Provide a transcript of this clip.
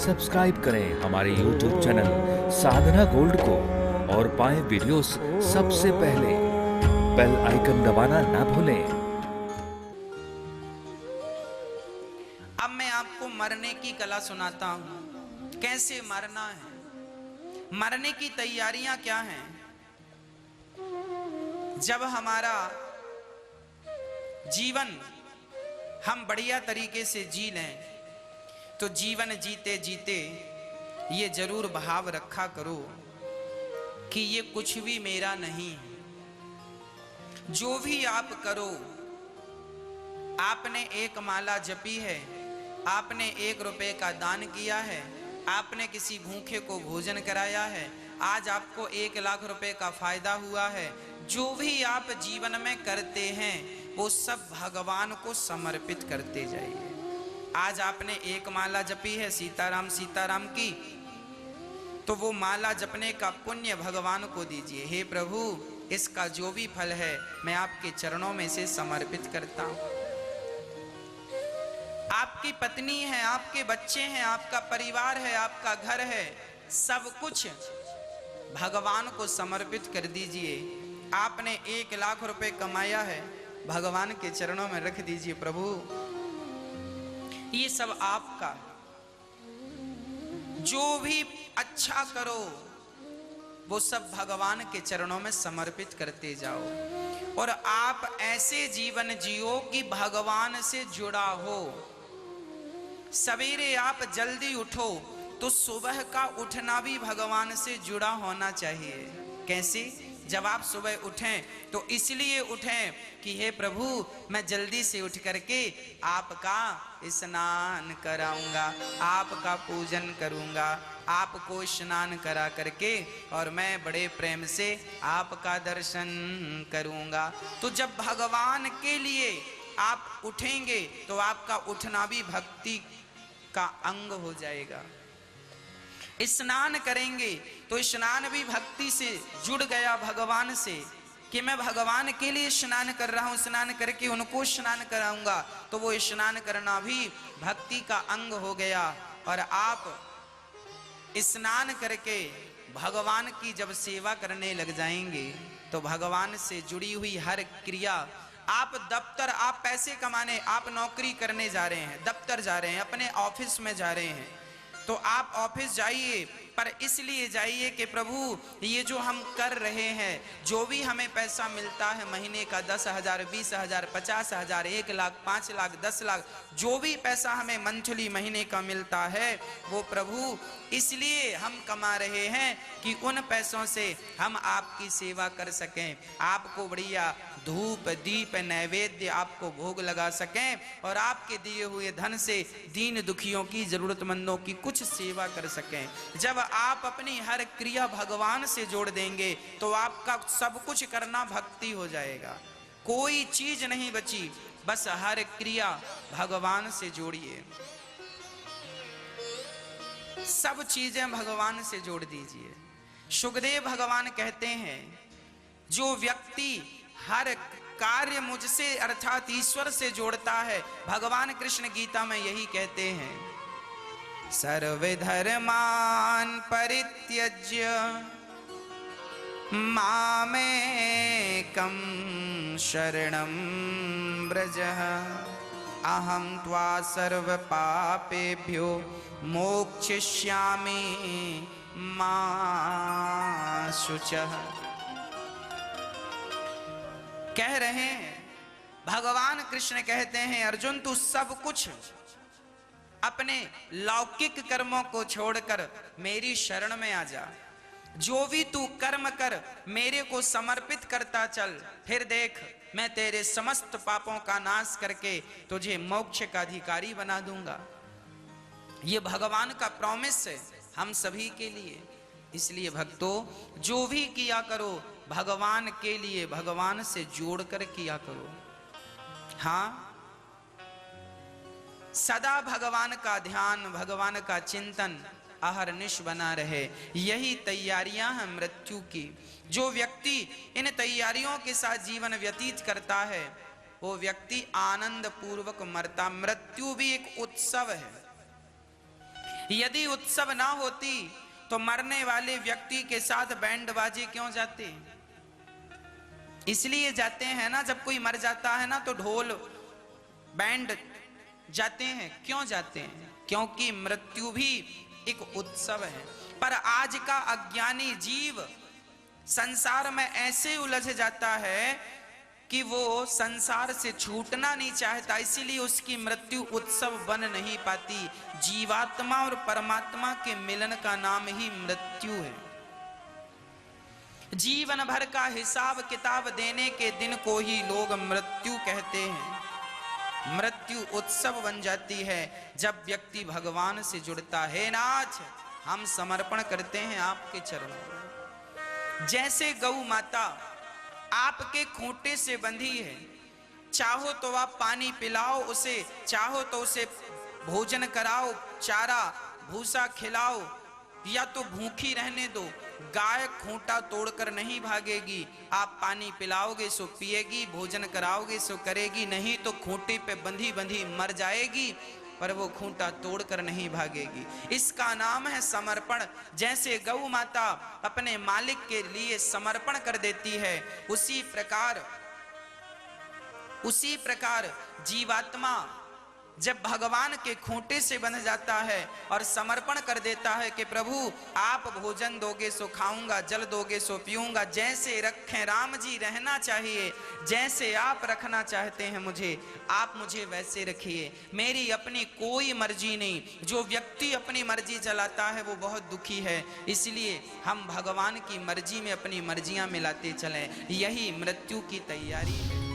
Subscribe करें हमारे YouTube channel साधना gold को और पाएं वीडियोस सबसे पहले। बेल आइकन दबाना ना भूलें। अब मैं आपको मरने की कला सुनाता हूं, कैसे मरना है, मरने की तैयारियां क्या हैं। जब हमारा जीवन हम बढ़िया तरीके से जी लें तो जीवन जीते जीते ये जरूर भाव रखा करो कि ये कुछ भी मेरा नहीं है। जो भी आप करो, आपने एक माला जपी है, आपने 1 रुपए का दान किया है, आपने किसी भूखे को भोजन कराया है, आज आपको 1 लाख रुपए का फायदा हुआ है। जो भी आप जीवन में करते हैं वो सब भगवान को समर्पित करते जाइए। आज आपने 1 माला जपी है सीताराम सीताराम की, तो वो माला जपने का पुण्य भगवान को दीजिए। हे प्रभु, इसका जो भी फल है मैं आपके चरणों में से समर्पित करता हूं। आपकी पत्नी है, आपके बच्चे हैं, आपका परिवार है, आपका घर है, सब कुछ भगवान को समर्पित कर दीजिए। आपने 1 लाख रुपए कमाया है, भगवान के चरणों में रख दीजिए। प्रभु, ये सब आपका, जो भी अच्छा करो वो सब भगवान के चरणों में समर्पित करते जाओ। और आप ऐसे जीवन जियो कि भगवान से जुड़ा हो। सवेरे आप जल्दी उठो तो सुबह का उठना भी भगवान से जुड़ा होना चाहिए। कैसे? जब आप सुबह उठें तो इसलिए उठें कि हे प्रभु, मैं जल्दी से उठ करके आपका स्नान कराऊंगा, आपका पूजन करूंगा, आपको स्नान करा करके और मैं बड़े प्रेम से आपका दर्शन करूंगा। तो जब भगवान के लिए आप उठेंगे तो आपका उठना भी भक्ति का अंग हो जाएगा। स्नान करेंगे तो स्नान भी भक्ति से जुड़ गया भगवान से कि मैं भगवान के लिए स्नान कर रहा हूं, स्नान करके उनको स्नान कराऊंगा, तो वो स्नान करना भी भक्ति का अंग हो गया। और आप स्नान करके भगवान की जब सेवा करने लग जाएंगे तो भगवान से जुड़ी हुई हर क्रिया, आप दफ्तर, आप पैसे कमाने, आप नौकरी करने जा रहे हैं, दफ्तर जा रहे हैं, अपने ऑफिस में जा रहे हैं, तो आप ऑफिस जाइए, पर इसलिए जाइए कि प्रभु, ये जो हम कर रहे हैं, जो भी हमें पैसा मिलता है महीने का 10,000, 20,000, 50,000, 1 लाख, 5 लाख, 10 लाख, जो भी पैसा हमें मंथली महीने का मिलता है वो प्रभु इसलिए हम कमा रहे हैं कि उन पैसों से हम आपकी सेवा कर सकें, आपको बढ़िया धूप दीप नैवेद्य आपको भोग लगा सकें और आपके दिए हुए धन से दीन दुखियों की, जरूरतमंदों की कुछ सेवा कर सकें। जब आप अपनी हर क्रिया भगवान से जोड़ देंगे तो आपका सब कुछ करना भक्ति हो जाएगा। कोई चीज नहीं बची, बस हर क्रिया भगवान से जोड़िए, सब चीजें भगवान से जोड़ दीजिए। सुखदेव भगवान कहते हैं, जो व्यक्ति हर कार्य मुझसे अर्थात ईश्वर से जोड़ता है, भगवान कृष्ण गीता में यही कहते हैं, सर्वधर्मान परित्यज्य मामेकं शरणं व्रज अहं त्वा सर्व पापेभ्यो मोक्षयिष्यामि मा शुचः। कह रहे हैं, भगवान कृष्ण कहते हैं, अर्जुन तू सब कुछ अपने लौकिक कर्मों को छोड़कर मेरी शरण में आ जा। जो भी तू कर्म कर मेरे को समर्पित करता चल, फिर देख मैं तेरे समस्त पापों का नाश करके तुझे मोक्ष का अधिकारी बना दूंगा। ये भगवान का प्रॉमिस है हम सभी के लिए। इसलिए भक्तों, जो भी किया करो भगवान के लिए, भगवान से जोड़कर किया करो। हाँ, सदा भगवान का ध्यान, भगवान का चिंतन अहरनिश बना रहे, यही तैयारियां हैं मृत्यु की। जो व्यक्ति इन तैयारियों के साथ जीवन व्यतीत करता है वो व्यक्ति आनंद पूर्वक मरता। मृत्यु भी एक उत्सव है। यदि उत्सव ना होती तो मरने वाले व्यक्ति के साथ बैंड बाजे क्यों जाते? इसलिए जाते हैं ना, जब कोई मर जाता है ना तो ढोल बैंड जाते हैं। क्यों जाते हैं? क्योंकि मृत्यु भी एक उत्सव है। पर आज का अज्ञानी जीव संसार में ऐसे उलझ जाता है कि वो संसार से छूटना नहीं चाहता, इसीलिए उसकी मृत्यु उत्सव बन नहीं पाती। जीवात्मा और परमात्मा के मिलन का नाम ही मृत्यु है। जीवन भर का हिसाब किताब देने के दिन को ही लोग मृत्यु कहते हैं। मृत्यु उत्सव बन जाती है जब व्यक्ति भगवान से जुड़ता है। नाथ, हम समर्पण करते हैं आपके चरणों में। जैसे गौ माता आपके खूंटे से बंधी है, चाहो तो आप पानी पिलाओ उसे, चाहो तो उसे भोजन कराओ, चारा भूसा खिलाओ, या तो भूखी रहने दो। गाय खूंटा तोड़कर नहीं भागेगी। आप पानी पिलाओगे सो पिएगी, भोजन कराओगे सो करेगी, नहीं तो खूंटे पे बंधी बंधी मर जाएगी, पर वो खूंटा तोड़कर नहीं भागेगी। इसका नाम है समर्पण। जैसे गौ माता अपने मालिक के लिए समर्पण कर देती है, उसी प्रकार जीवात्मा जब भगवान के खूंटे से बंध जाता है और समर्पण कर देता है कि प्रभु आप भोजन दोगे सो खाऊंगा, जल दोगे सो पीऊंगा, जैसे रखें राम जी रहना चाहिए, जैसे आप रखना चाहते हैं मुझे, आप मुझे वैसे रखिए, मेरी अपनी कोई मर्जी नहीं। जो व्यक्ति अपनी मर्जी चलाता है वो बहुत दुखी है। इसलिए हम भगवान की मर्जी में अपनी मर्जियां मिलाते चलें, यही मृत्यु की तैयारी है।